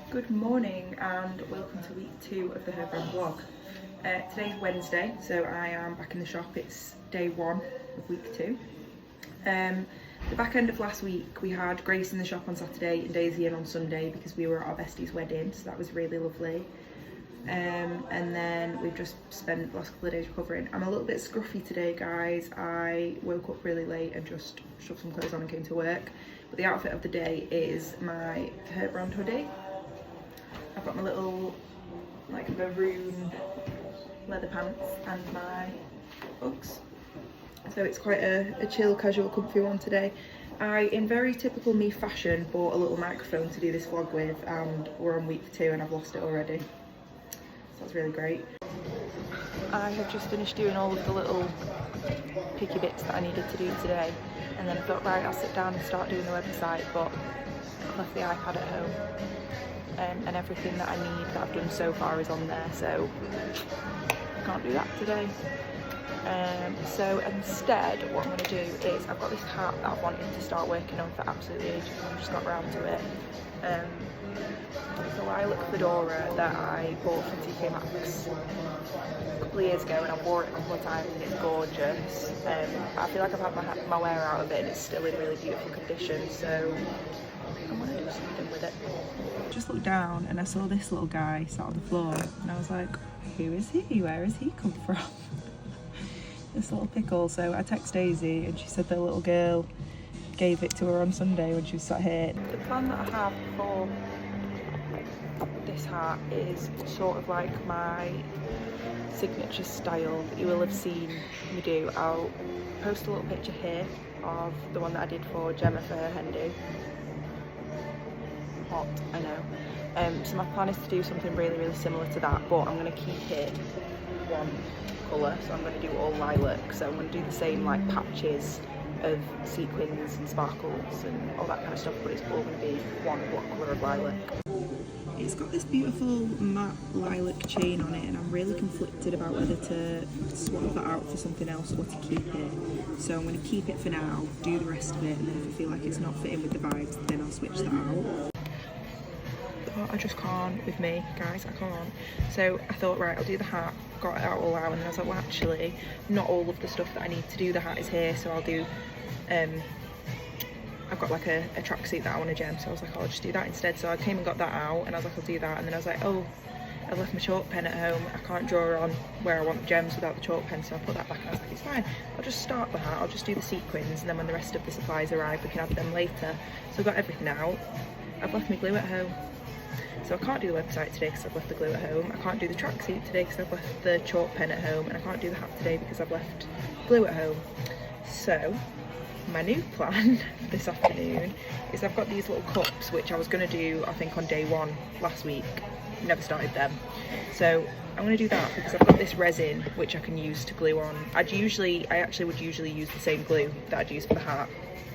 Good morning and welcome to week 2 of the Herbrand vlog. Today's Wednesday, so I am back in the shop. It's day 1 of week 2. The back end of last week we had Grace in the shop on Saturday and Daisy in on Sunday because we were at our bestie's wedding, so that was really lovely. And then we've just spent the last couple of days recovering. I'm a little bit scruffy today, guys. I woke up really late and just shoved some clothes on and came to work. But the outfit of the day is my Herbrand hoodie. I've got my little like maroon leather pants and my Uggs. So it's quite a chill, casual, comfy one today. I, in very typical me fashion, bought a little microphone to do this vlog with, and we're on week 2 and I've lost it already. So that's really great. I have just finished doing all of the little picky bits that I needed to do today, and then I thought, right, I'll sit down and start doing the website, but I left the iPad at home. And everything that I need that I've done so far is on there, so I can't do that today. So instead what I'm going to do is, I've got this hat that I've wanted to start working on for absolutely ages and I've just got around to it. It's a lilac fedora that I bought from TK Maxx a couple of years ago, and I wore it a couple of times and it's gorgeous. I feel like I've had my wear out of it and it's still in really beautiful condition, so I want to do something with it. Just looked down and I saw this little guy sat on the floor and I was like, who is he? Where has he come from? This little pickle. So I texted Daisy and she said the little girl gave it to her on Sunday when she was sat here. The plan that I have for this hat is sort of like my signature style that you will have seen me do. I'll post a little picture here of the one that I did for Gemma for her hen do. Hot, I know. So my plan is to do something really, really similar to that, but I'm going to keep it one colour, so I'm going to do all lilac. So I'm going to do the same like patches of sequins and sparkles and all that kind of stuff, but it's all going to be one block colour of lilac. It's got this beautiful matte lilac chain on it, and I'm really conflicted about whether to swap that out for something else or to keep it. So I'm going to keep it for now, do the rest of it, and then if I feel like it's not fitting with the vibes, then I'll switch that out. I just can't with me, guys, I can't. So I thought, right, I'll do the hat, got it out all out, and then I was like, well, actually, not all of the stuff that I need to do the hat is here, so I'll do, I've got like a tracksuit that I want to gem, so I was like, oh, I'll just do that instead. So I came and got that out, and I was like, I'll do that, and then I was like, oh, I've left my chalk pen at home, I can't draw on where I want the gems without the chalk pen, so I put that back, and I was like, it's fine, I'll just start the hat, I'll just do the sequins, and then when the rest of the supplies arrive, we can add them later. So I've got everything out. I've left my glue at home. So I can't do the website today because I've left the glue at home. I can't do the tracksuit today because I've left the chalk pen at home, and I can't do the hat today because I've left glue at home. So my new plan this afternoon is I've got these little cups which I was going to do I think on day 1 last week. Never started them. So I'm going to do that because I've got this resin which I can use to glue on. I actually would usually use the same glue that I'd use for the hat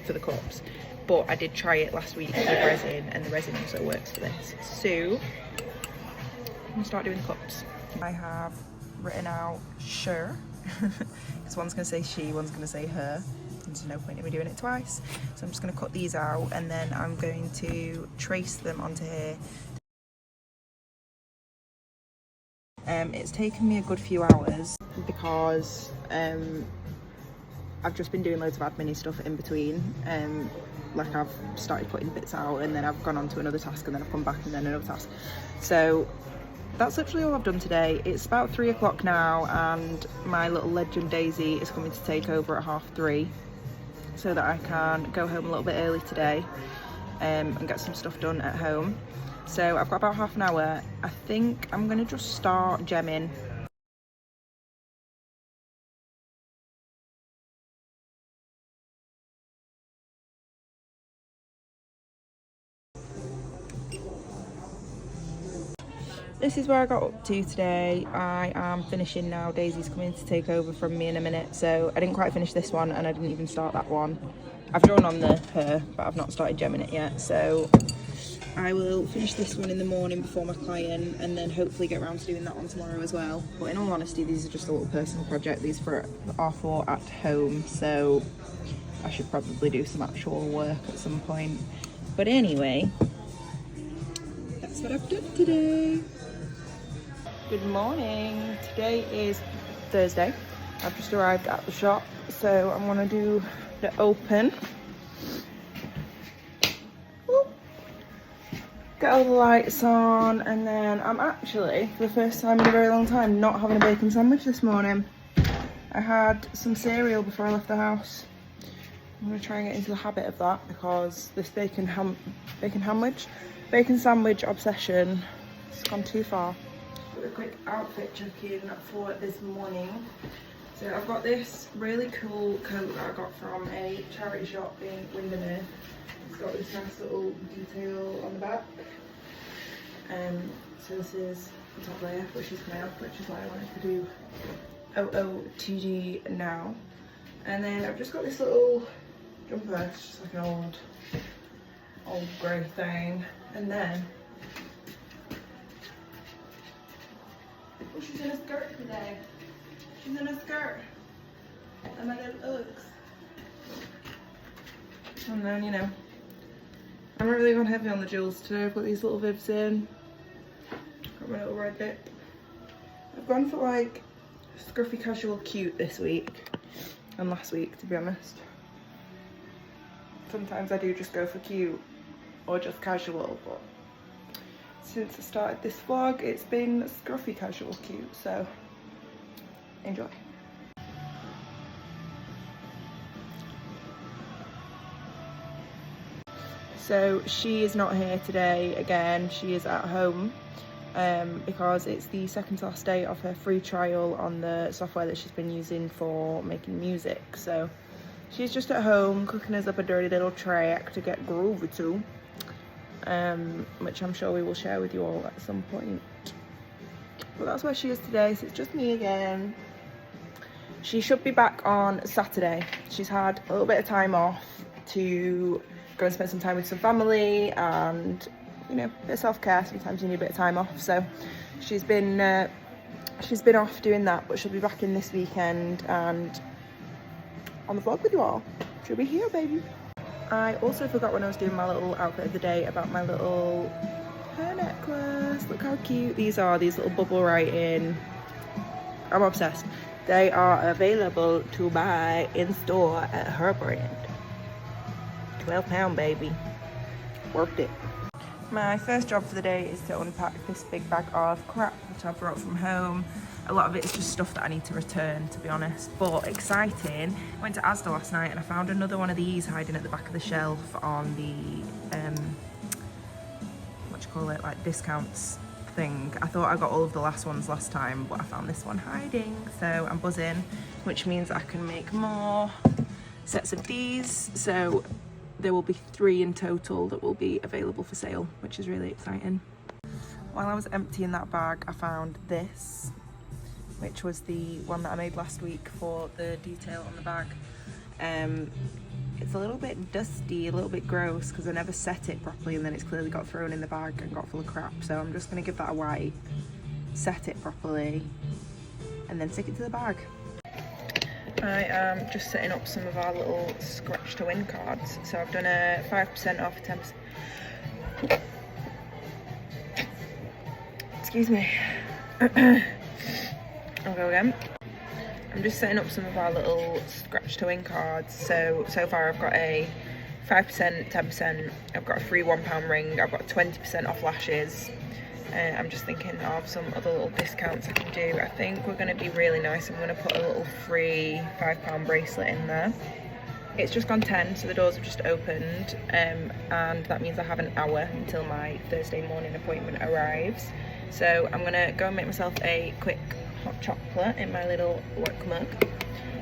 for the cups. But I did try it last week with resin, and the resin also works for this. So I'm gonna start doing the cups. I have written out sure, because one's gonna say she, one's gonna say her. There's no point in me doing it twice. So I'm just gonna cut these out, and then I'm going to trace them onto here. It's taken me a good few hours because I've just been doing loads of admin stuff in between. Like I've started putting bits out, and then I've gone on to another task, and then I've come back and then another task. So that's literally all I've done today. It's about 3 o'clock now, and my little legend Daisy is coming to take over at 3:30 so that I can go home a little bit early today and get some stuff done at home. So I've got about half an hour. I think I'm going to just start gemming. This is where I got up to today. I am finishing now. Daisy's coming to take over from me in a minute, so I didn't quite finish this one, and I didn't even start that one. I've drawn on the her, but I've not started gemming it yet, so I will finish this one in the morning before my client, and then hopefully get around to doing that one tomorrow as well. But in all honesty, these are just a little personal project. These are for at home, so I should probably do some actual work at some point. But anyway, that's what I've done today. Good morning. Today is Thursday. I've just arrived at the shop, so I'm gonna do the open. Get all the lights on, and then I'm actually, for the first time in a very long time, not having a bacon sandwich this morning. I had some cereal before I left the house. I'm gonna try and get into the habit of that because this bacon sandwich obsession has gone too far. A quick outfit check-in for this morning. So I've got this really cool coat that I got from a charity shop in Windermere. It's got this nice little detail on the back. So this is the top layer, which is male, which is why I wanted to do OOTD now. And then I've just got this little jumper, it's just like an old grey thing. And then, oh, she's in a skirt today. She's in a skirt. And my little Uggs. And then, you know, I'm not really going heavy on the jewels today. I've got these little vibs in. Got my little red bit. I've gone for like scruffy casual cute this week and last week, to be honest. Sometimes I do just go for cute or just casual, but since I started this vlog it's been scruffy casual cute, so enjoy. So she is not here today again, she is at home because it's the second to last day of her free trial on the software that she's been using for making music. So she's just at home cooking us up a dirty little track to get groovy to, which I'm sure we will share with you all at some point. But that's where she is today, so it's just me again. She should be back on Saturday. She's had a little bit of time off to go and spend some time with some family and, you know, a bit of self-care. Sometimes you need a bit of time off, so she's been off doing that, but she'll be back in this weekend and on the vlog with you all. She'll be here, baby. I also forgot when I was doing my little outfit of the day about my little hair necklace. Look how cute these are, these little bubble writing. I'm obsessed. They are available to buy in store at Herbrand. £12, baby. Worth it. My first job for the day is to unpack this big bag of crap which I brought from home. A lot of it is just stuff that I need to return, to be honest, but exciting. I went to Asda last night and I found another one of these hiding at the back of the shelf on the what do you call it, like discounts thing. I thought I got all of the last ones last time, but I found this one hiding, so I'm buzzing, which means I can make more sets of these. So there will be 3 in total that will be available for sale, which is really exciting. While I was emptying that bag, I found this, which was the one that I made last week for the detail on the bag. It's a little bit dusty, a little bit gross, because I never set it properly and then it's clearly got thrown in the bag and got full of crap. So I'm just going to give that a wipe, set it properly, and then stick it to the bag. I am just setting up some of our little scratch to win cards. So I've done a 5% off, 10%. Excuse me. I'll go again. I'm just setting up some of our little scratch to win cards. So far I've got a 5%, 10%, I've got a free £1 ring, I've got 20% off lashes. I'm just thinking of some other little discounts I can do. I think we're going to be really nice. I'm going to put a little free £5 bracelet in there. It's just gone 10, so the doors have just opened, and that means I have an hour until my Thursday morning appointment arrives. So I'm going to go and make myself a quick hot chocolate in my little work mug,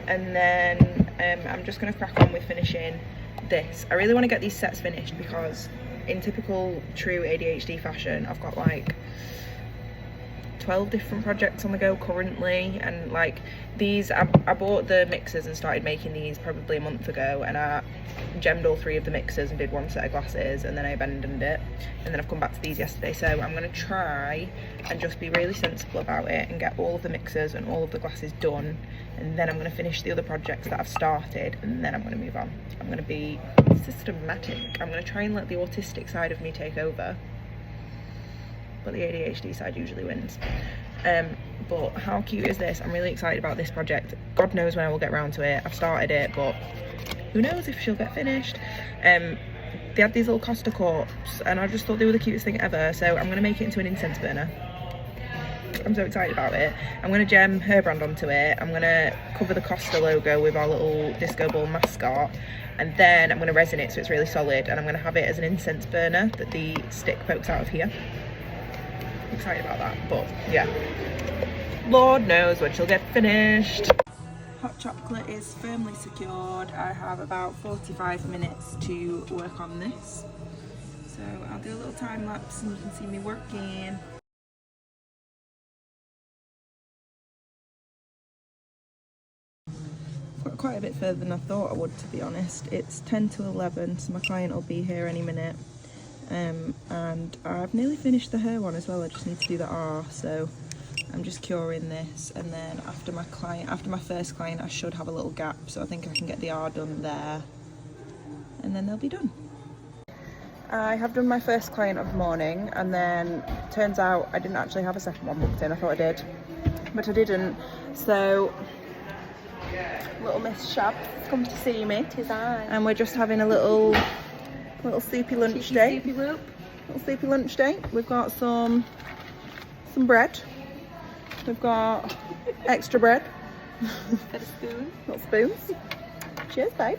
and then I'm just going to crack on with finishing this. I really want to get these sets finished because in typical true ADHD fashion, I've got like 12 different projects on the go currently, and like these, I bought the mixers and started making these probably a month ago, and I gemmed all 3 of the mixers and did 1 set of glasses, and then I abandoned it, and then I've come back to these yesterday. So I'm going to try and just be really sensible about it and get all of the mixers and all of the glasses done, and then I'm going to finish the other projects that I've started, and then I'm going to move on. I'm going to be systematic. I'm going to try and let the autistic side of me take over. but the ADHD side usually wins. But how cute is this? I'm really excited about this project. God knows when I will get around to it. I've started it, but who knows if she'll get finished. They had these little Costa corps and I just thought they were the cutest thing ever, so I'm going to make it into an incense burner. I'm so excited about it. I'm going to gem Herbrand onto it. I'm going to cover the Costa logo with our little disco ball mascot, and then I'm going to resin it so it's really solid, and I'm going to have it as an incense burner that the stick pokes out of here. I'm excited about that, but yeah, Lord knows when she'll get finished. Hot chocolate is firmly secured. I have about 45 minutes to work on this, so I'll do a little time lapse and you can see me working. Got quite a bit further than I thought I would, to be honest. It's 10 to 11, so my client will be here any minute. And I've nearly finished the hair one as well. I just need to do the R, so I'm just curing this, and then after my first client I should have a little gap, so I think I can get the R done there and then they'll be done. I have done my first client of the morning, and then turns out I didn't actually have a second one booked in. I thought I did, but I didn't, so little Miss Shab come to see me, and we're just having a little sleepy lunch day. Little sleepy lunch day. We've got some bread. We've got extra bread. Got a spoon. Little spoons. Cheers, babe.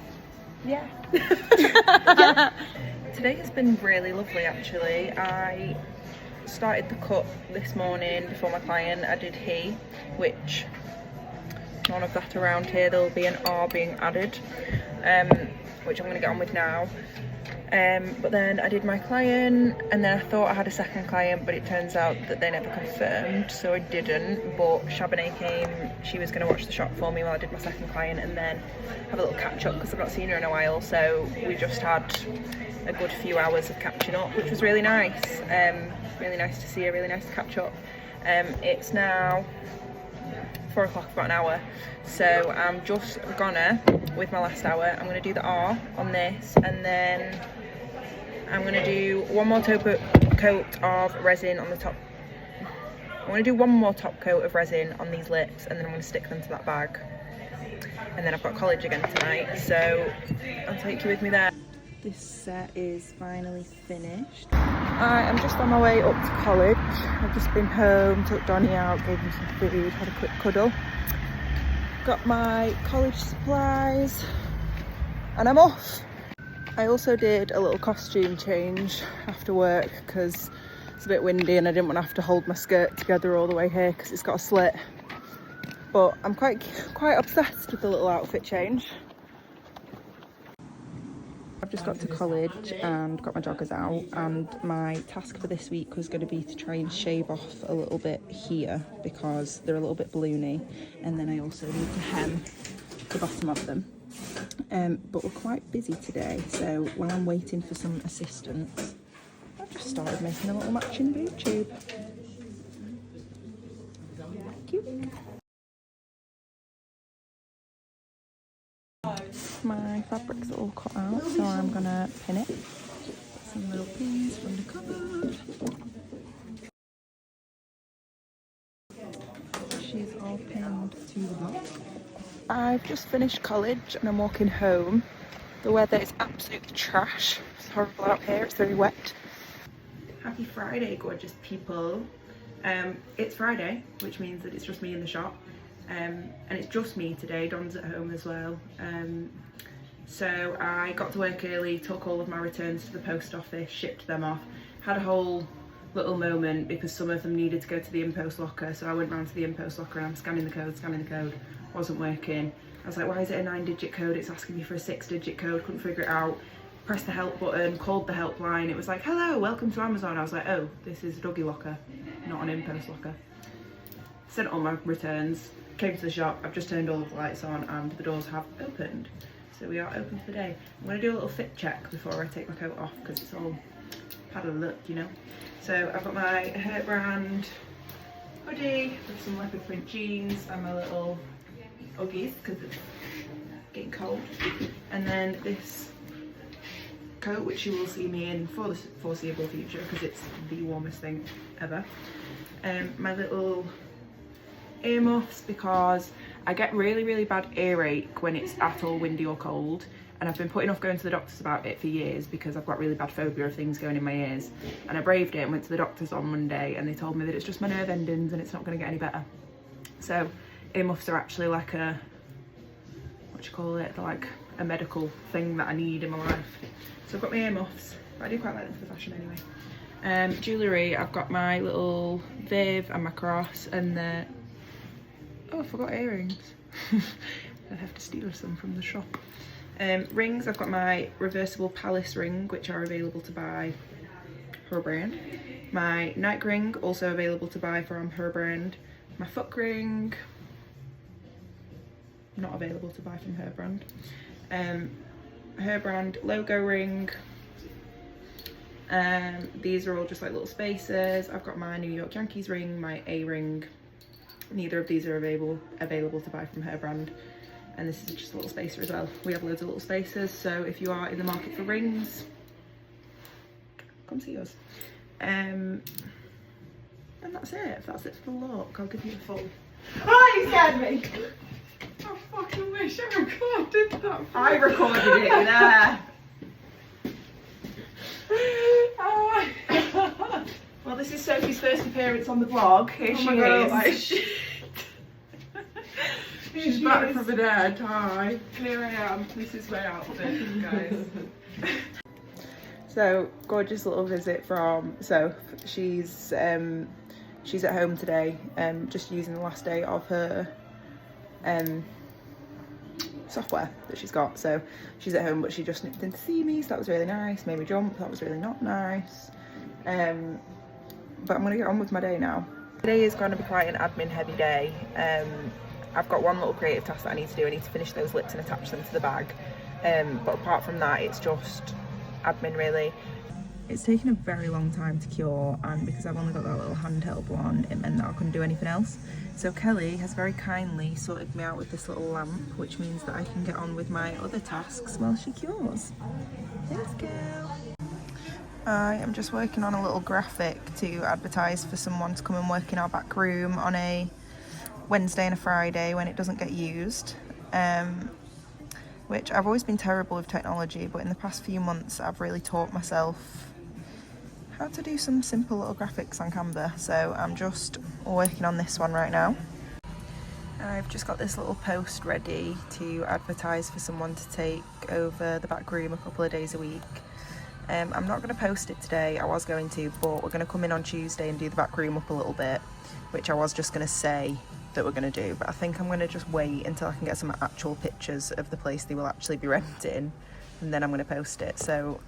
Yeah. Today has been really lovely, actually. I started the cut this morning before my client. I did he, which none of that around here. There will be an R being added, which I'm going to get on with now. But then I did my client, and then I thought I had a second client, but it turns out that they never confirmed, so I didn't. But Shabane came, she was going to watch the shop for me while I did my second client, and then have a little catch up because I've not seen her in a while. So we just had a good few hours of catching up, which was really nice. Really nice to see her, really nice to catch up. It's now 4 o'clock, about an hour, so I'm just gonna, with my last hour, I'm gonna do the R on this, and then I'm gonna do one more top coat of resin on the top. I'm gonna do one more top coat of resin on these lips, and then I'm gonna stick them to that bag, and then I've got college again tonight, so I'll take you with me there. This set is finally finished. I am just on my way up to college. I've just been home, took Donnie out, gave him some food, had a quick cuddle. Got my college supplies, and I'm off. I also did a little costume change after work because it's a bit windy and I didn't want to have to hold my skirt together all the way here because it's got a slit. But I'm quite obsessed with the little outfit change. I've just got to college and got my joggers out, and my task for this week was going to be to try and shave off a little bit here because they're a little bit balloony, and then I also need to hem the bottom of them. But we're quite busy today, so while I'm waiting for some assistance, I've just started making a little matching boob tube. Cute. My fabrics are all cut out, so I'm gonna pin it. Put some little pins from the cupboard. She's all pinned to the block. I've just finished college and I'm walking home. The weather is absolute trash. It's horrible out here, it's very wet. Happy Friday, gorgeous people. It's Friday, which means that it's just me in the shop. And it's just me today. Don's at home as well. So I got to work early, took all of my returns to the post office, shipped them off. Had a whole little moment because some of them needed to go to the in-post locker, so I went round to the in-post locker and I'm scanning the code, wasn't working. I was like, why is it a 9-digit code? It's asking me for a 6-digit code, couldn't figure it out. Pressed the help button, called the helpline, it was like, hello, welcome to Amazon. I was like, oh, this is a doggy locker, not an in-post locker. Sent all my returns, came to the shop, I've just turned all of the lights on and the doors have opened. So we are open for the day. I'm going to do a little fit check before I take my coat off because it's all had a look, you know. So I've got my Herbrand hoodie with some leopard print jeans and my little Uggies because it's getting cold. And then this coat, which you will see me in for the foreseeable future because it's the warmest thing ever. My little earmuffs because I get really bad earache when it's at all windy or cold, and I've been putting off going to the doctors about it for years because I've got really bad phobia of things going in my ears, and I braved it and went to the doctors on Monday and they told me that it's just my nerve endings and it's not going to get any better. So earmuffs are actually like a, what do you call it, they're like a medical thing that I need in my life. So I've got my earmuffs, but I do quite like them for the fashion anyway. Jewellery, I've got my little Viv and my cross and the, oh, I forgot earrings. I have to steal some from the shop. Rings, I've got my reversible palace ring, which are available to buy Herbrand. My night ring, also available to buy from Herbrand. My foot ring, not available to buy from Herbrand. Herbrand logo ring. These are all just like little spacers. I've got my New York Yankees ring, my A ring. Neither of these are available to buy from Herbrand. And this is just a little spacer as well. We have loads of little spacers, so if you are in the market for rings, come see us. And that's it. If that's it for the look, I'll give you a full. Oh, you scared me! I fucking wish I recorded that. I recorded it there. Oh my god. Well, this is Sophie's first appearance on the vlog. Here she is. She's back from the dead. Hi. Here I am. This is my outfit, guys. So, gorgeous little visit from Soph. She's at home today, just using the last day of her software that she's got. So she's at home, but she just nipped in to see me, so that was really nice. Made me jump, that was really not nice. But I'm gonna get on with my day now. Today is going to be quite an admin heavy day. I've got one little creative task that I need to do. I need to finish those lips and attach them to the bag. But apart from that, it's just admin really. It's taken a very long time to cure, and because I've only got that little handheld one, it meant that I couldn't do anything else. So Kelly has very kindly sorted me out with this little lamp, which means that I can get on with my other tasks while she cures. Thanks, girl. I am just working on a little graphic to advertise for someone to come and work in our back room on a Wednesday and a Friday when it doesn't get used. Which I've always been terrible with technology, but in the past few months I've really taught myself how to do some simple little graphics on Canva. So I'm just working on this one right now. I've just got this little post ready to advertise for someone to take over the back room a couple of days a week. I'm not going to post it today, I was going to, but we're going to come in on Tuesday and do the back room up a little bit, which I was just going to say that we're going to do, but I think I'm going to just wait until I can get some actual pictures of the place they will actually be renting, and then I'm going to post it. So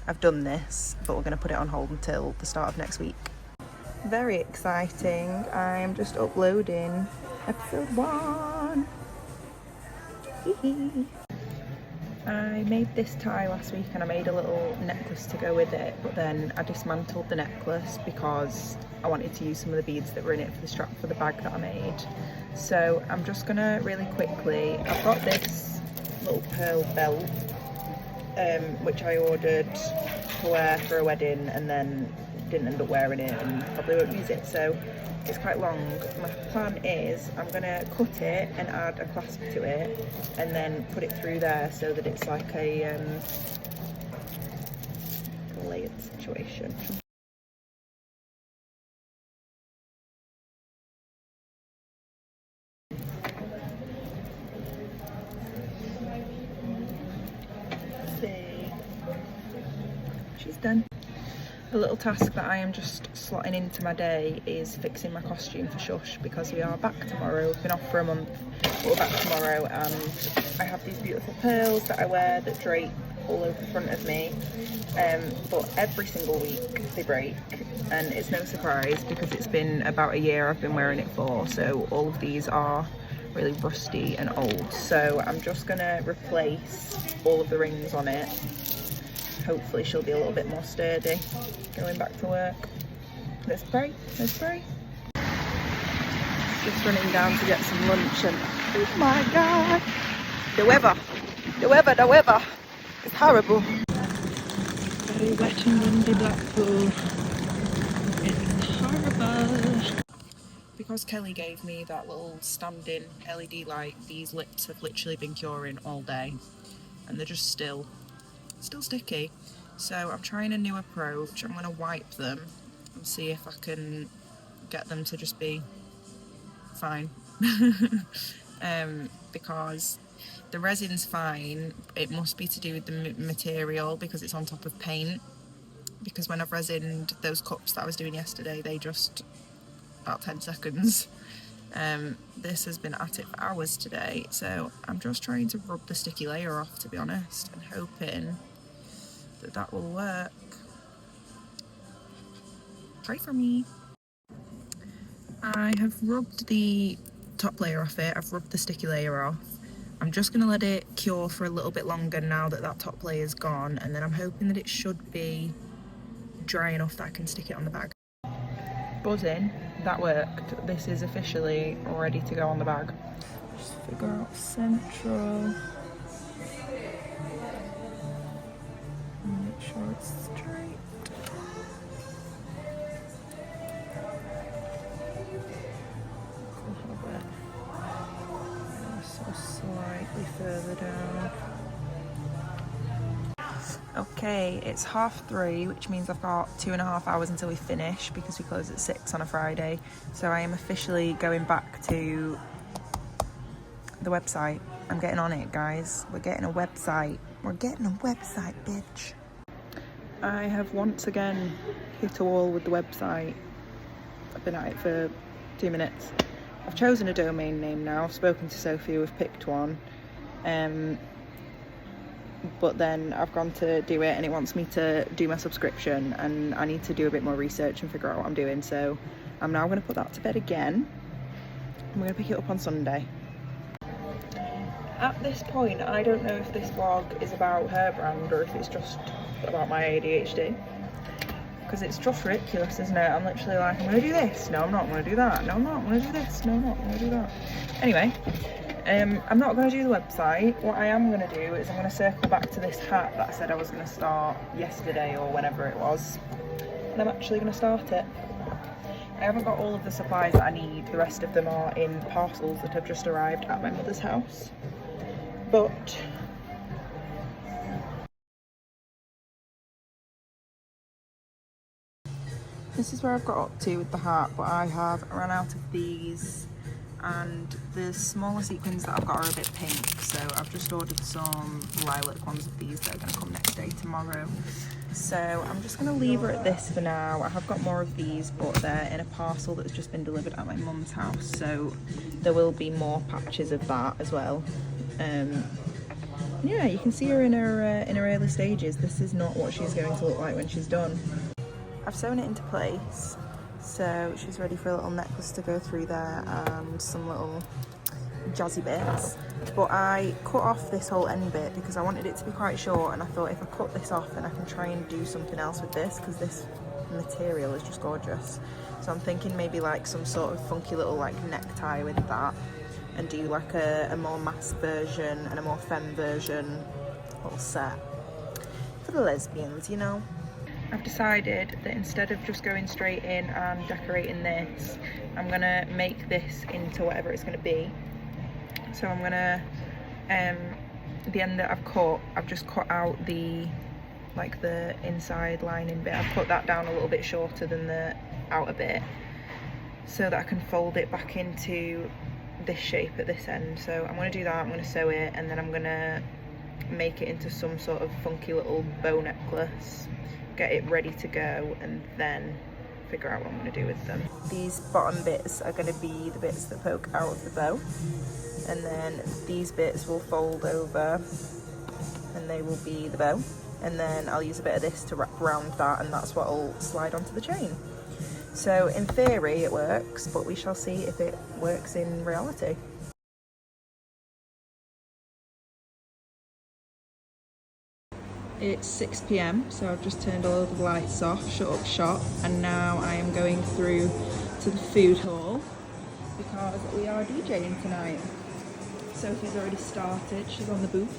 I've done this, but we're going to put it on hold until the start of next week. Very exciting. I'm just uploading episode 1. I made this tie last week and I made a little necklace to go with it, but then I dismantled the necklace because I wanted to use some of the beads that were in it for the strap for the bag that I made. So I'm just gonna really quickly, I've got this little pearl belt which I ordered to wear for a wedding and then didn't end up wearing it and probably won't use it, so it's quite long. My plan is I'm gonna cut it and add a clasp to it and then put it through there so that it's like a layered situation. See, she's done. The little task that I am just slotting into my day is fixing my costume for Shush, because we are back tomorrow. We've been off for a month, but we're back tomorrow, and I have these beautiful pearls that I wear that drape all over the front of me, but every single week they break, and it's no surprise because it's been about a year I've been wearing it for, so all of these are really rusty and old. So I'm just gonna replace all of the rings on it. Hopefully she'll be a little bit more sturdy going back to work. Let's pray, let's pray. Just running down to get some lunch, and oh my god, the weather is horrible. very wet and windy Blackpool. It's horrible. Because Kelly gave me that little standing LED light, these lips have literally been curing all day and they're just still sticky. So I'm trying a new approach. I'm going to wipe them and see if I can get them to just be fine. Because the resin's fine, it must be to do with the material because it's on top of paint. Because when I've resined those cups that I was doing yesterday, they just, about 10 seconds. This has been at it for hours today, so I'm just trying to rub the sticky layer off, to be honest, and hoping that that will work. Pray for me. I have rubbed the top layer off it, I've rubbed the sticky layer off. I'm just going to let it cure for a little bit longer now that that top layer is gone, and then I'm hoping that it should be dry enough that I can stick it on the bag. Buzzing, that worked. This is officially ready to go on the bag. Just figure out central. Make sure it's straight. So slightly further down. Okay, it's 3:30, which means I've got 2.5 hours until we finish because we close at 6 on a Friday. So I am officially going back to the website. I'm getting on it, guys. We're getting a website. We're getting a website, bitch. I have once again hit a wall with the website. I've been at it for 2 minutes. I've chosen a domain name now. I've spoken to Sophie, we've picked one. But then I've gone to do it and it wants me to do my subscription, and I need to do a bit more research and figure out what I'm doing. So I'm now going to put that to bed again. I'm going to pick it up on Sunday. At this point, I don't know if this vlog is about Herbrand or if it's just about my ADHD. Because it's just ridiculous, isn't it? I'm literally like, I'm going to do this. No, I'm not. I'm going to do that. No, I'm not. I'm going to do this. No, I'm not. I'm going to do that. Anyway, I'm not going to do the website. What I am going to do is I'm going to circle back to this hat that I said I was going to start yesterday or whenever it was. And I'm actually going to start it. I haven't got all of the supplies that I need. The rest of them are in parcels that have just arrived at my mother's house. But this is where I've got up to with the hat, but I have run out of these, and the smaller sequins that I've got are a bit pink, so I've just ordered some lilac ones of these that are going to come next day tomorrow. So I'm just going to leave her at this for now. I have got more of these, but they're in a parcel that's just been delivered at my mum's house, so there will be more patches of that as well. Yeah, you can see her in her early stages. This is not what she's going to look like when she's done. I've sewn it into place, so she's ready for a little necklace to go through there and some little jazzy bits. But I cut off this whole end bit because I wanted it to be quite short, and I thought if I cut this off then I can try and do something else with this, because this material is just gorgeous. So I'm thinking maybe like some sort of funky little like necktie with that, and do like a more mass version and a more femme version little set for the lesbians, you know. I've decided that instead of just going straight in and decorating this, I'm gonna make this into whatever it's gonna be. So I'm gonna, the end that I've cut, I've just cut out the inside lining bit. I've cut that down a little bit shorter than the outer bit, so that I can fold it back into this shape at this end. So I'm gonna do that, I'm gonna sew it, and then I'm gonna make it into some sort of funky little bow necklace, get it ready to go, and then figure out what I'm going to do with them. These bottom bits are going to be the bits that poke out of the bow, and then these bits will fold over and they will be the bow, and then I'll use a bit of this to wrap around that, and that's what will slide onto the chain. So in theory it works, but we shall see if it works in reality. It's 6 PM, so I've just turned all of the lights off, shut up shop, and now I am going through to the food hall because we are DJing tonight. Sophie's already started, she's on the booth.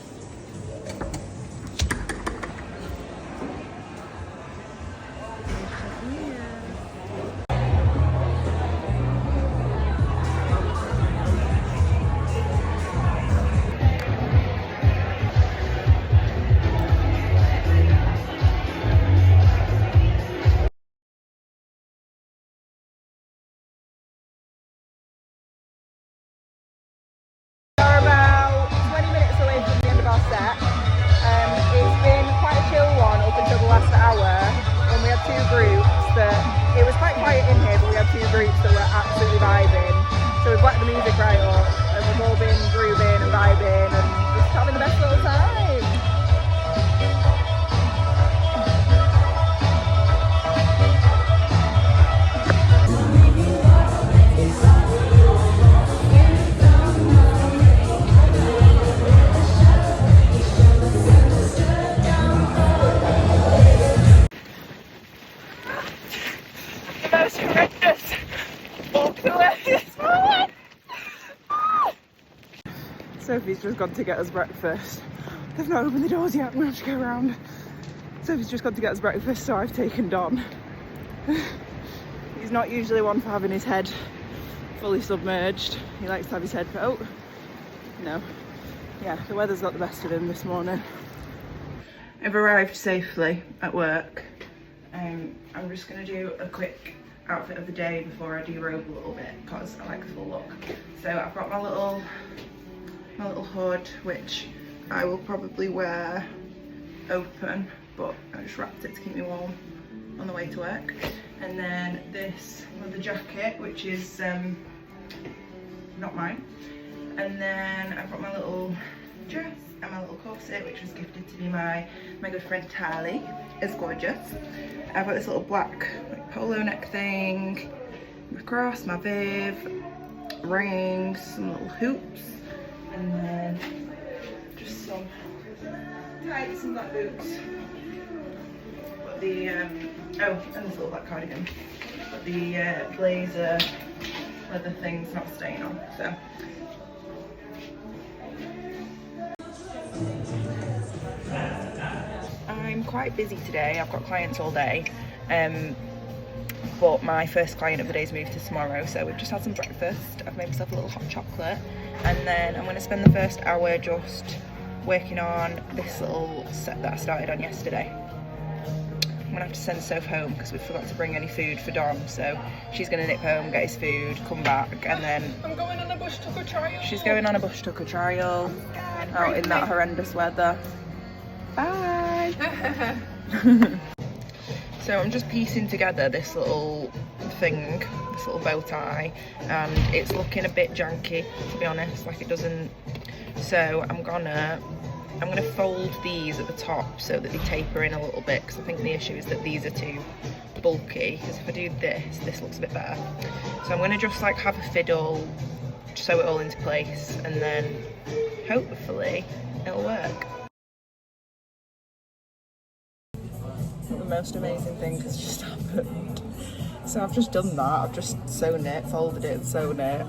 two groups that, it was quite quiet in here, but we had two groups that were absolutely vibing. So we've whacked the music right up and we've all been grooving and vibing and just having the best little time. The most horrendous walk away this morning. Sophie's just gone to get us breakfast. They've not opened the doors yet, we'll have to go around. Sophie's just gone to get us breakfast, so I've taken Don. He's not usually one for having his head fully submerged. He likes to have his head, oh, no. Yeah, the weather's got the best of him this morning. I've arrived safely at work. I'm just going to do a quick outfit of the day before I derobe a little bit because I like a full look. So I've got my little hood, which I will probably wear open, but I just wrapped it to keep me warm on the way to work. And then this leather jacket, which is not mine. And then I've got my little dress and my little corset, which was gifted to me by my good friend Tally. It's gorgeous. I've got this little black polo neck thing, my cross, my viv, rings, some little hoops, and then just some tights and black boots. But the oh, and this little black cardigan. But the blazer leather thing's not staying on, so. I'm quite busy today. I've got clients all day, but my first client of the day's moved to tomorrow, so we've just had some breakfast. I've made myself a little hot chocolate, and then I'm going to spend the first hour just working on this little set that I started on yesterday. I'm going to have to send Soph home because we forgot to bring any food for Dom, so she's going to nip home, get his food, come back, and then I'm going on a bush tucker trial. She's going on a bush tucker trial out in that horrendous weather. Bye! So I'm just piecing together this little thing, this little bow tie, and it's looking a bit janky, to be honest, like it doesn't. So I'm gonna fold these at the top so that they taper in a little bit, because I think the issue is that these are too bulky, because if I do this looks a bit better. So I'm gonna just like have a fiddle, sew it all into place, and then hopefully it'll work. The most amazing thing has just happened. So I've just done that, I've just sewn it, folded it and sewn it.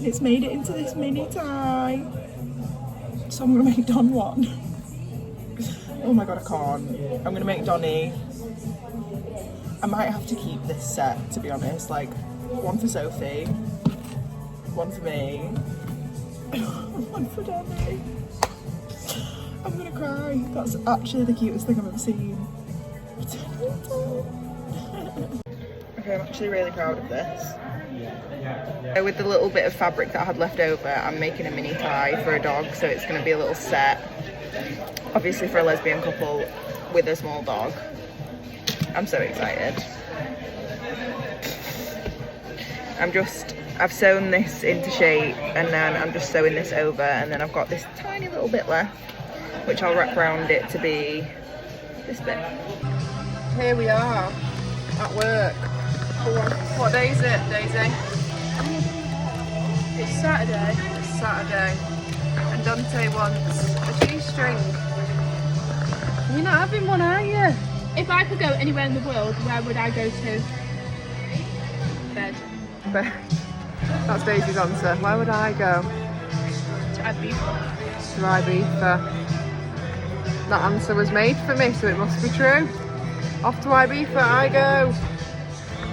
It's made it into this mini tie. So I'm gonna make Don one. Oh my god, I can't. I'm gonna make Donnie. I might have to keep this set, to be honest. Like, one for Sophie, one for me, one for Donnie. I'm gonna cry. That's actually the cutest thing I've ever seen. Okay, I'm actually really proud of this. With the little bit of fabric that I had left over, I'm making a mini tie for a dog, so it's going to be a little set. Obviously for a lesbian couple with a small dog. I'm so excited. I've sewn this into shape, and then I'm just sewing this over, and then I've got this tiny little bit left, which I'll wrap around it to be this bit. Here we are at work. What day is it, Daisy? It's Saturday. It's Saturday. And Dante wants a G-string. You're not having one, are you? If I could go anywhere in the world, where would I go to? Bed. Bed. That's Daisy's answer. Where would I go? To Ibiza. To Ibiza. That answer was made for me, so it must be true. Off to Ibiza I go.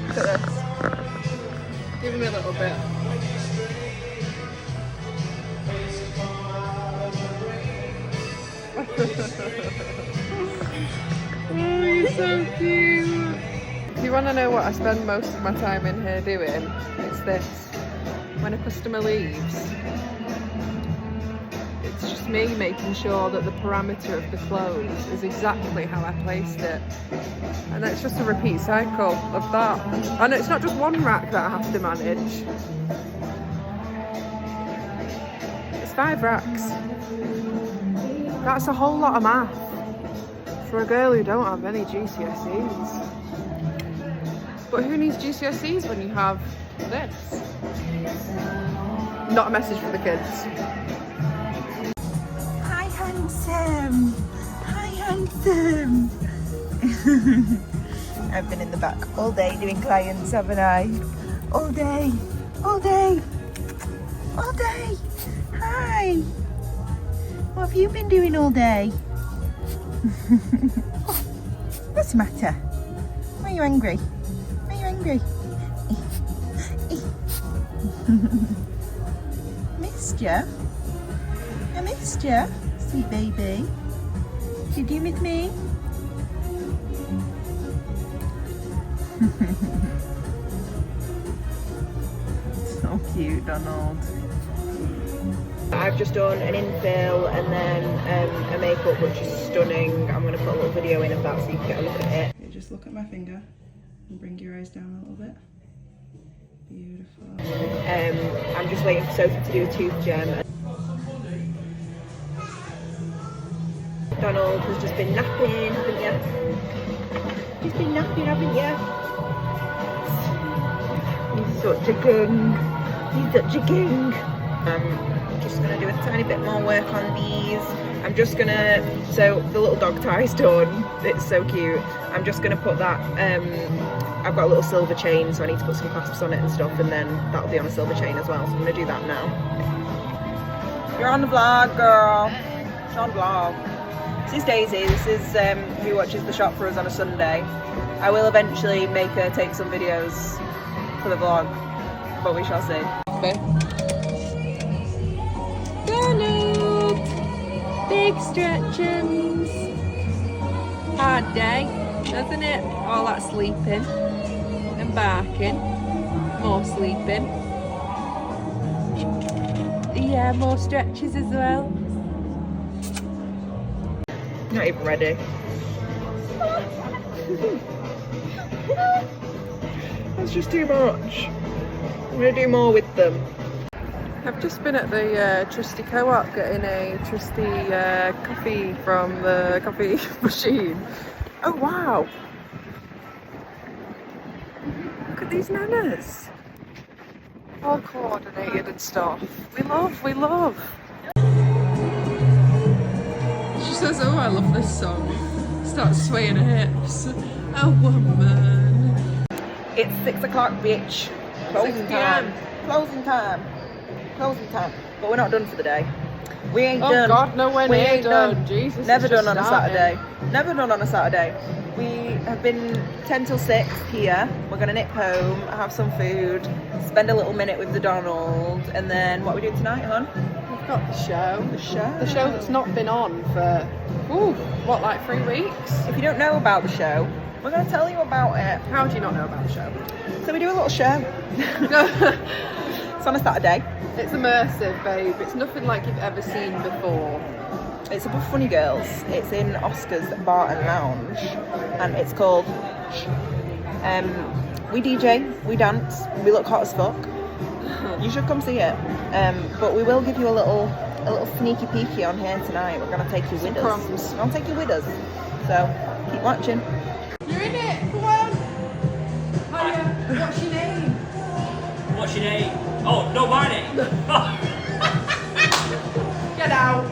Look at this. Give me a little bit. Oh, you're so cute. If you want to know what I spend most of my time in here doing, it's this. When a customer leaves, it's just just me making sure that the parameter of the clothes is exactly how I placed it. And it's just a repeat cycle of that. And it's not just one rack that I have to manage. It's 5 racks. That's a whole lot of math for a girl who don't have any GCSEs. But who needs GCSEs when you have this? Not a message for the kids. Hi, handsome. Hi, handsome. I've been in the back all day doing clients, haven't I? All day. All day. All day. Hi. What have you been doing all day? What's the matter? Why are you angry? Why are you angry? Missed you? I missed you, sweet baby. Did you miss me? So cute, Donald. I've just done an infill and then a makeup which is stunning. I'm going to put a little video in of that so you can get a look at it. You just look at my finger and bring your eyes down a little bit. Beautiful. I'm just waiting for Sophie to do a tooth gem. Donald has just been napping, haven't you? Just been napping, haven't you? He's such a king. He's such a king. I'm just going to do a tiny bit more work on these. I'm just going to, so the little dog tie's done. It's so cute. I'm just going to put that, I've got a little silver chain, so I need to put some clasps on it and stuff, and then that'll be on a silver chain as well, so I'm going to do that now. You're on the vlog, girl. It's on vlog. This is Daisy. This is who watches the shop for us on a Sunday. I will eventually make her take some videos for the vlog, but we shall see. Donald! Big stretchings. Hard day, doesn't it? All that sleeping and barking. More sleeping. Yeah, more stretches as well. Not even ready. That's just too much. I'm going to do more with them. I've just been at the Trusty Co-op getting a Trusty coffee from the coffee machine. Oh wow! Look at these nanas. All coordinated and stuff. We love. She says, oh, I love this song. Starts swaying her hips. A woman. It's 6 o'clock, bitch. Closing time. Closing time. Closing time. But we're not done for the day. We ain't done. Oh God, no, we ain't done. Jesus. Never done on a Saturday. Never done on a Saturday. We have been 10 till 6 here. We're going to nip home, have some food, spend a little minute with the Donald, and then what are we doing tonight, hon? We've got the show. The show. The show that's not been on for, what, like 3 weeks? If you don't know about the show, we're going to tell you about it. How do you not know about the show? So we do a little show. It's on a Saturday. It's immersive, babe. It's nothing like you've ever seen before. It's a Funny Girls. It's in Oscar's Bar and Lounge, and it's called. We DJ, we dance, we look hot as fuck. You should come see it. But we will give you a little sneaky peeky on here tonight. We're gonna take you with us. I'll take you with us. So keep watching. You're in it. Come on. Hiya. What's your name? What's your name? Oh, no, my name. Get out.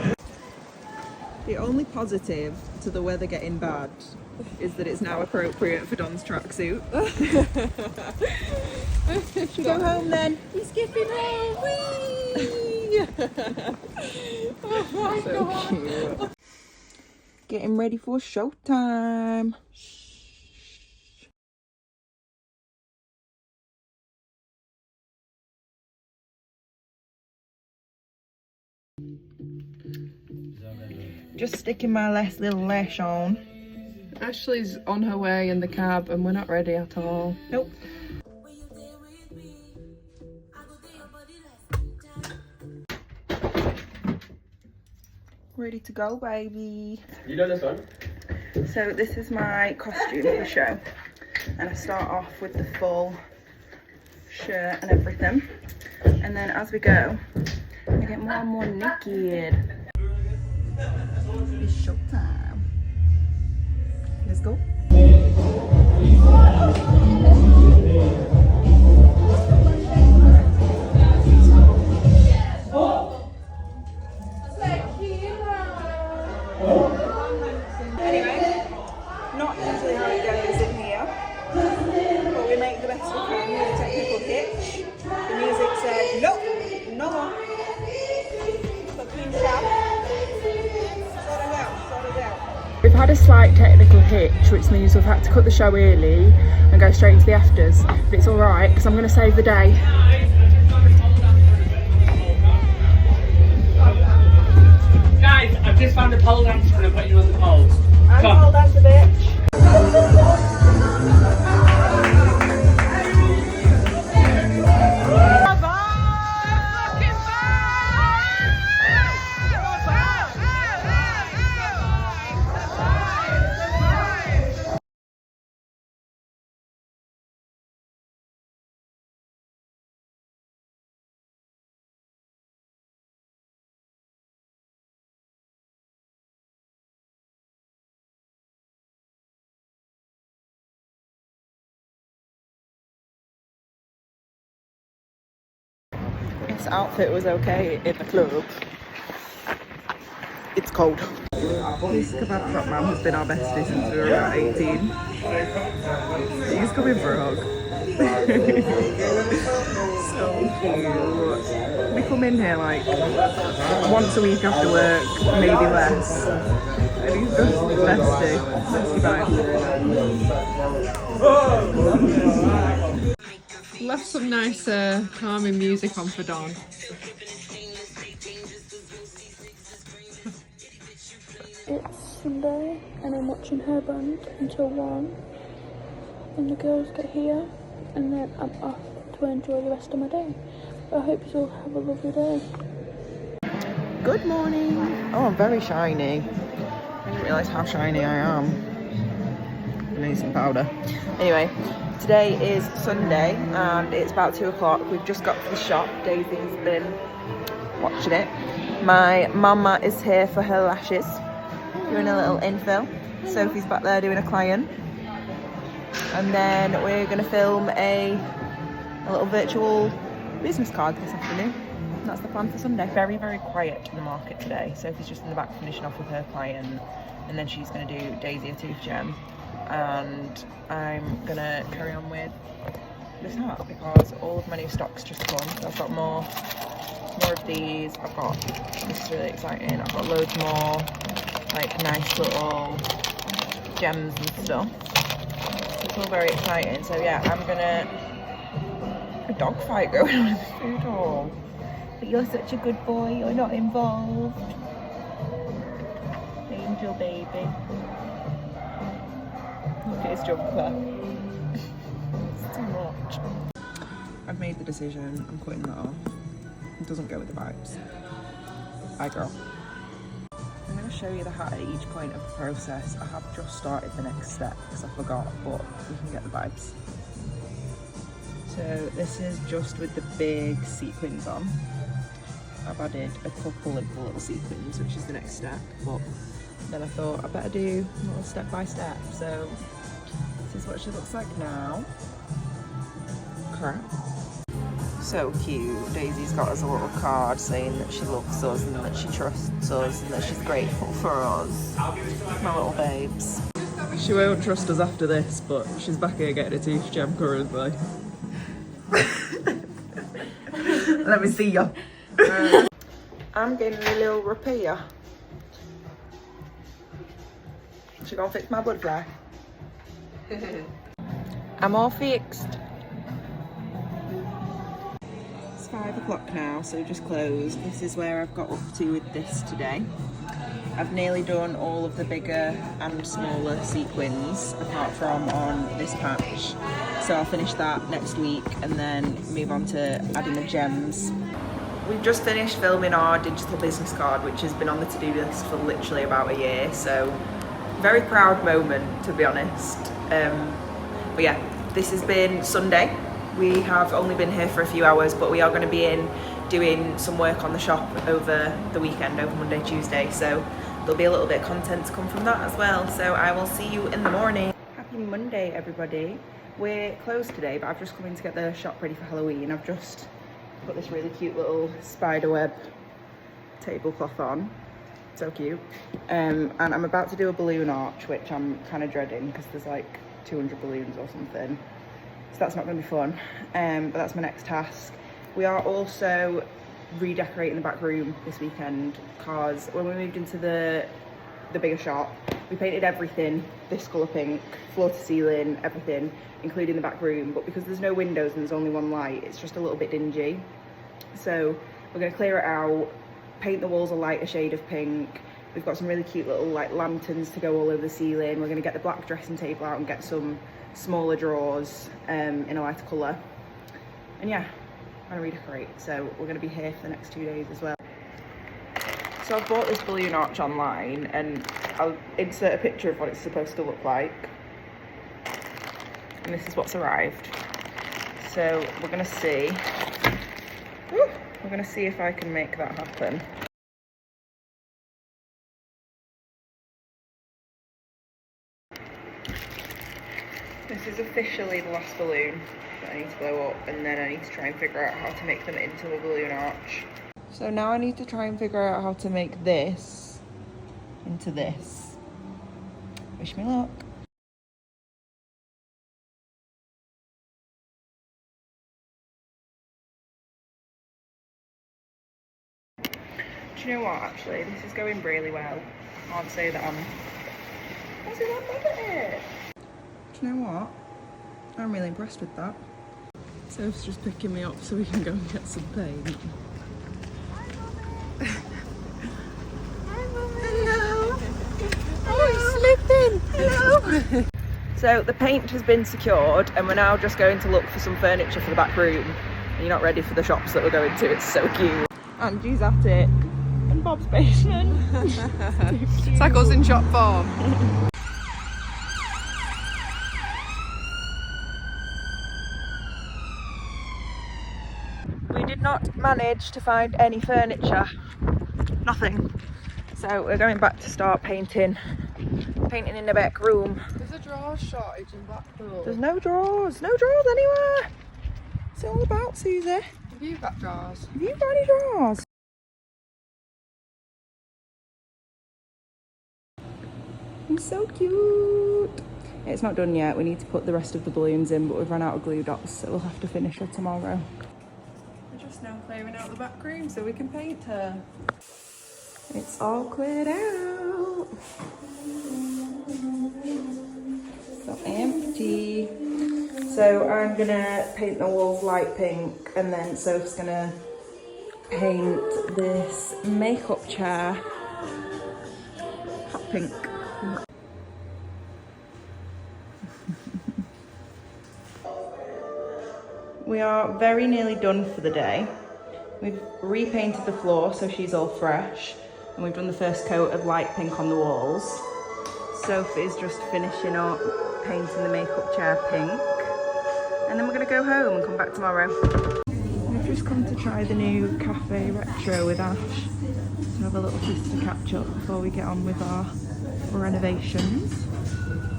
The only positive to the weather getting bad is that it's now appropriate for Don's tracksuit. Should we go home then? He's skipping home. Whee! Oh my God. Cute. Getting ready for showtime. Just sticking my last little lash on. Ashley's on her way in the cab and we're not ready at all. Nope. Ready to go, baby. You know this one? So this is my costume for the show. And I start off with the full shirt and everything. And then as we go, I get more and more naked. It's showtime. Let's go. Anyway, not usually how it goes in here, but we make the best we can with a technical hitch. The music said, no, no more. But clean shop. Sort it out. We've had a slight technical hitch, which means we've had to cut the show early and go straight into the afters. But it's alright, because I'm going to save the day. Guys, I've just found a pole dance and I'm putting you on the poles. I'm a pole dancer, bitch. This outfit was okay in the club. It's cold. This kebab shop man has been our bestie since we were about 18. He's coming for a hug. So cute. We come in here like once a week after work, maybe less. And he's just bestie. Left some nice calming music on for Dawn. It's Sunday and I'm watching Herbrand until 1 and the girls get here and then I'm off to enjoy the rest of my day. I hope you all have a lovely day. Good morning. Oh, I'm very shiny. I didn't realise how shiny I am. I need some powder. Anyway, today is Sunday and it's about 2 o'clock. We've just got to the shop. Daisy's been watching it. My mama is here for her lashes, doing a little infill. Sophie's back there doing a client. And then we're going to film a little virtual business card this afternoon. And that's the plan for Sunday. Very, very quiet in the market today. Sophie's just in the back finishing off with her client. And then she's going to do Daisy a tooth gem. And I'm going to carry on with this hat because all of my new stock's just come. So I've got more of these. I've got, this is really exciting, I've got loads more like nice little gems and stuff. It's all very exciting. So yeah, I'm gonna a dog fight going on in the food hall. But you're such a good boy, you're not involved. Angel baby. Look at his jumper. It's too much. I've made the decision, I'm cutting that off. It doesn't go with the vibes. Bye girl. I'm going to show you the hat at each point of the process. I have just started the next step because I forgot, but you can get the vibes. So this is just with the big sequins on. I've added a couple of the little sequins, which is the next step, but then I thought I better do a little step by step. So this is what she looks like now. Crap. So cute. Daisy's got us a little card saying that she loves us and that she trusts us and that she's grateful for us. My little babes. She won't trust us after this, but she's back here getting a tooth gem currently. Let me see you. I'm getting a little repair. She gonna fix my butterfly. I'm all fixed. 5 o'clock now, so just closed. This is where I've got up to with this today. I've nearly done all of the bigger and smaller sequins apart from on this patch, so I'll finish that next week and then move on to adding the gems. we've just finished filming our digital business card, which has been on the to-do list for literally about a year, so very proud moment, to be honest. But yeah, this has been Sunday. We have only been here for a few hours, but we are going to be in doing some work on the shop over the weekend, over Monday, Tuesday, so there'll be a little bit of content to come from that as well. So I will see you in the morning. Happy Monday, everybody. We're closed today, but I've just come in to get the shop ready for Halloween. I've just put this really cute little spiderweb tablecloth on. So cute. And I'm about to do a balloon arch, which I'm kind of dreading because there's like 200 balloons or something. So that's not going to be fun. But that's my next task. We are also redecorating the back room this weekend because when we moved into the bigger shop, we painted everything this colour pink, floor to ceiling, everything, including the back room. But because there's no windows and there's only one light, it's just a little bit dingy. So we're going to clear it out, paint the walls a lighter shade of pink. We've got some really cute little like lanterns to go all over the ceiling. We're going to get the black dressing table out and get some smaller drawers in a lighter colour. And yeah, I'm going to redecorate. So we're going to be here for the next 2 days as well. So I've bought this balloon arch online and I'll insert a picture of what it's supposed to look like. And this is what's arrived. So we're going to see. We're going to see if I can make that happen. This is officially the last balloon that I need to blow up, and then I need to try and figure out how to make them into a balloon arch. So now I need to try and figure out how to make this into this. Wish me luck. Do you know what, actually, this is going really well. I can't say that I'm bad at it. Do you know what? I'm really impressed with that. Soph's just picking me up so we can go and get some paint. Hello. Oh, slipped in. Hello. So the paint has been secured and we're now just going to look for some furniture for the back room. You're not ready for the shops that we're going to, it's so cute. Angie's at it. In Bob's basement. It's like us in shop form. We did not manage to find any furniture. Nothing. So we're going back to start painting in the back room. There's a drawer shortage in Blackpool. There's no drawers anywhere. What's it all about, Susie? Have you got drawers? Have you got any drawers? It's so cute. It's not done yet. We need to put the rest of the balloons in, but we've run out of glue dots, so we'll have to finish her tomorrow. We're just now clearing out the back room so we can paint her. It's all cleared out. So empty. So I'm gonna paint the walls light pink, and then Soph's gonna paint this makeup chair hot pink. We are very nearly done for the day. We've repainted the floor so she's all fresh, and we've done the first coat of light pink on the walls. Sophie's just finishing up painting the makeup chair pink, and then we're going to go home and come back tomorrow. We've just come to try the new Cafe Retro with Ash, to have a little sister catch up before we get on with our renovations.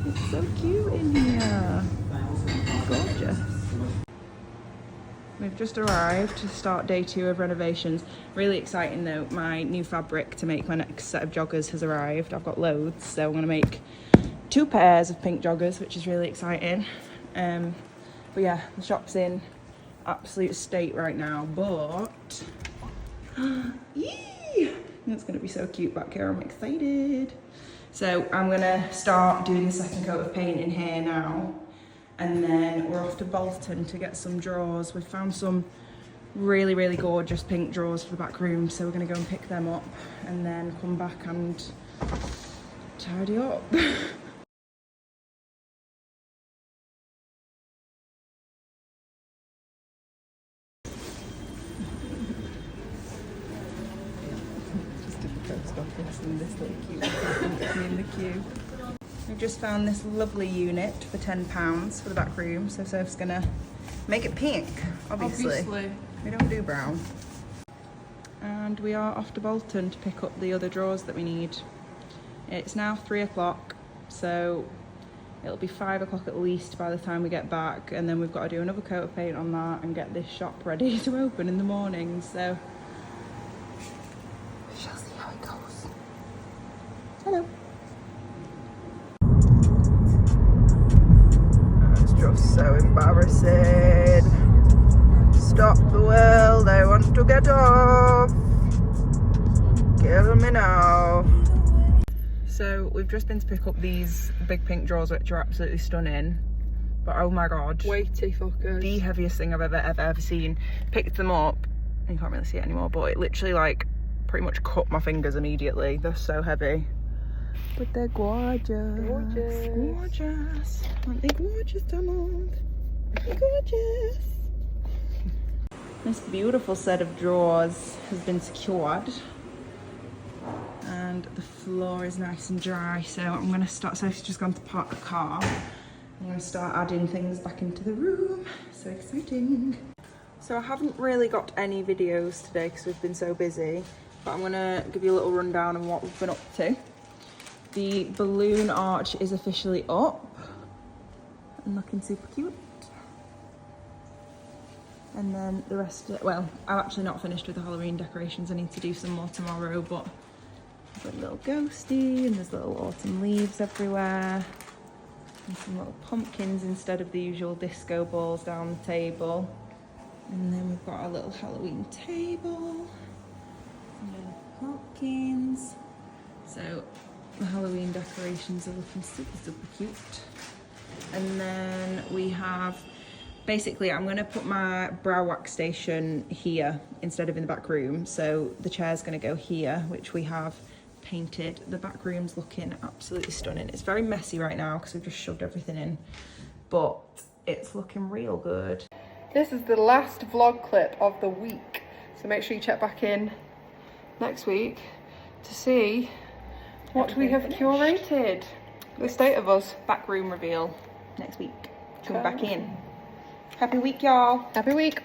It's so cute in here. It's gorgeous. We've just arrived to start day 2 of renovations. Really exciting though, my new fabric to make my next set of joggers has arrived. I've got loads, so I'm going to make 2 pairs of pink joggers, which is really exciting. But yeah, the shop's in absolute state right now, but yee! It's going to be so cute back here, I'm excited. So I'm going to start doing the second coat of paint in here now. And then we're off to Bolton to get some drawers. We've found some really, really gorgeous pink drawers for the back room, so we're going to go and pick them up and then come back and tidy up. this little cute with me in the queue. We've just found this lovely unit for £10 for the back room. So Soph's gonna make it pink, obviously. We don't do brown. And we are off to Bolton to pick up the other drawers that we need. It's now 3 o'clock, so it'll be 5 o'clock at least by the time we get back, and then we've got to do another coat of paint on that and get this shop ready to open in the morning, so we shall see how it goes. Hello. That's just so embarrassing. Stop the world, I want to get off. Kill me now. So we've just been to pick up these big pink drawers, which are absolutely stunning. But oh my god. Weighty fuckers. The heaviest thing I've ever seen. Picked them up, and you can't really see it anymore, but it literally like pretty much cut my fingers immediately. They're so heavy. But they're gorgeous. Gorgeous. Aren't they gorgeous, Donald? They're gorgeous. This beautiful set of drawers has been secured. And the floor is nice and dry, so I'm going to start. Sophie's just gone to park the car. I'm going to start adding things back into the room. So exciting. So I haven't really got any videos today because we've been so busy, but I'm going to give you a little rundown on what we've been up to. The balloon arch is officially up and looking super cute. And then the rest of it, well, I'm actually not finished with the Halloween decorations. I need to do some more tomorrow, but I've got a little ghosty and there's little autumn leaves everywhere. And some little pumpkins instead of the usual disco balls down the table. And then we've got our little Halloween table. And then pumpkins. So the Halloween decorations are looking super, super cute. And then we have, basically I'm going to put my brow wax station here instead of in the back room. So the chair's going to go here, which we have painted. The back room's looking absolutely stunning. It's very messy right now because we've just shoved everything in, but it's looking real good. This is the last vlog clip of the week, so make sure you check back in next week to see what we have curated. The state of us. Back room reveal next week. Come back in. Happy week, y'all. Happy week.